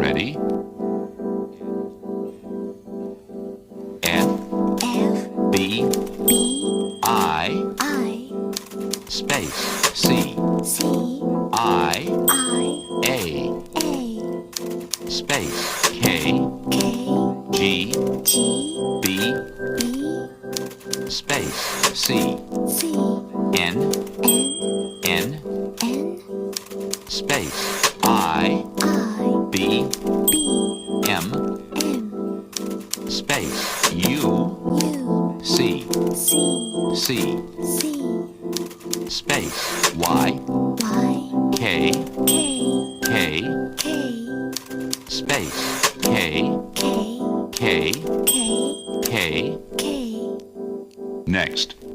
Ready? F, B, I, space, C, I, A, space, K, G, B, space, C, N, space, I, B, M, space, U, C, space, Y, K, space, K. Next.